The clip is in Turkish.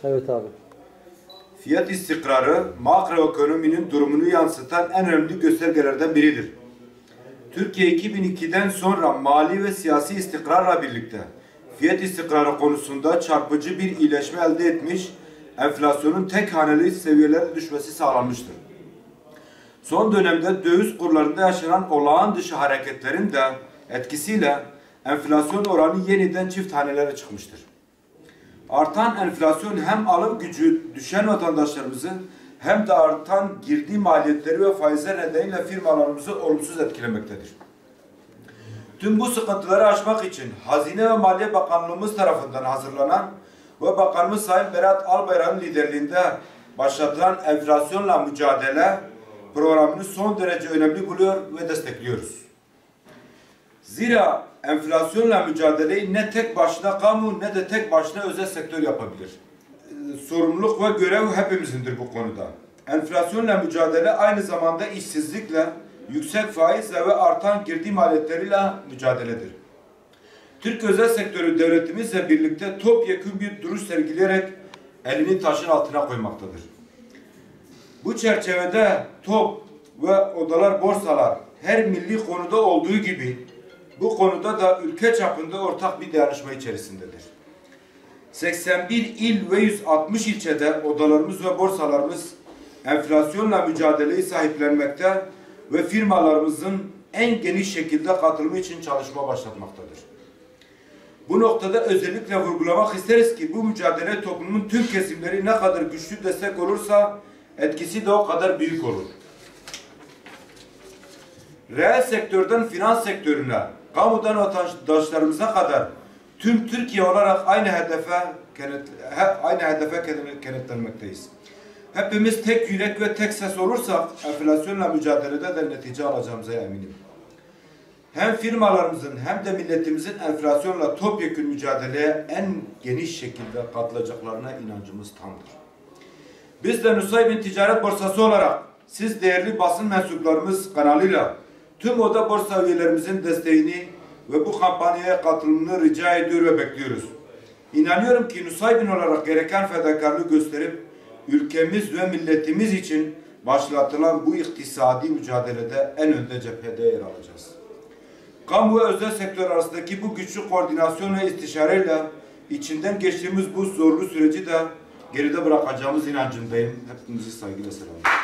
Evet abi. Fiyat istikrarı, makroekonominin durumunu yansıtan en önemli göstergelerden biridir. Türkiye 2002'den sonra mali ve siyasi istikrarla birlikte fiyat istikrarı konusunda çarpıcı bir iyileşme elde etmiş, enflasyonun tek haneli seviyelere düşmesi sağlanmıştır. Son dönemde döviz kurlarında yaşanan olağan dışı hareketlerin de etkisiyle enflasyon oranı yeniden çift hanelere çıkmıştır. Artan enflasyon hem alım gücü düşen vatandaşlarımızı hem de artan girdi maliyetleri ve faizler nedeniyle firmalarımızı olumsuz etkilemektedir. Tüm bu sıkıntıları aşmak için Hazine ve Maliye Bakanlığımız tarafından hazırlanan ve Bakanımız Sayın Berat Albayrak'ın liderliğinde başlatılan enflasyonla mücadele programını son derece önemli buluyor ve destekliyoruz. Zira enflasyonla mücadeleyi ne tek başına kamu ne de tek başına özel sektör yapabilir. Sorumluluk ve görev hepimizindir bu konuda. Enflasyonla mücadele aynı zamanda işsizlikle, yüksek faizle ve artan girdi maliyetleriyle mücadeledir. Türk özel sektörü devletimizle birlikte topyekün bir duruş sergileyerek elini taşın altına koymaktadır. Bu çerçevede top ve odalar borsalar her milli konuda olduğu gibi bu konuda da ülke çapında ortak bir dayanışma içerisindedir. 81 il ve 160 ilçede odalarımız ve borsalarımız enflasyonla mücadeleyi sahiplenmekte ve firmalarımızın en geniş şekilde katılımı için çalışma başlatmaktadır. Bu noktada özellikle vurgulamak isteriz ki bu mücadele toplumun tüm kesimleri ne kadar güçlü destek olursa etkisi de o kadar büyük olur. Reel sektörden finans sektörüne, kamudan vatandaşlarımıza kadar tüm Türkiye olarak aynı hedefe kenetlenmekteyiz. Hepimiz tek yürek ve tek ses olursak enflasyonla mücadelede de netice alacağımıza eminim. Hem firmalarımızın hem de milletimizin enflasyonla topyekün mücadeleye en geniş şekilde katılacaklarına inancımız tamdır. Biz de Nusaybin Ticaret Borsası olarak siz değerli basın mensuplarımız kanalıyla tüm oda borsa üyelerimizin desteğini ve bu kampanyaya katılımını rica ediyor ve bekliyoruz. İnanıyorum ki Nusaybin olarak gereken fedakarlığı gösterip ülkemiz ve milletimiz için başlatılan bu iktisadi mücadelede en önde cephede yer alacağız. Kamu ve özel sektör arasındaki bu güçlü koordinasyon ve istişareyle içinden geçtiğimiz bu zorlu süreci de geride bırakacağımız inancındayım. Hepinizi saygıyla selamlıyorum.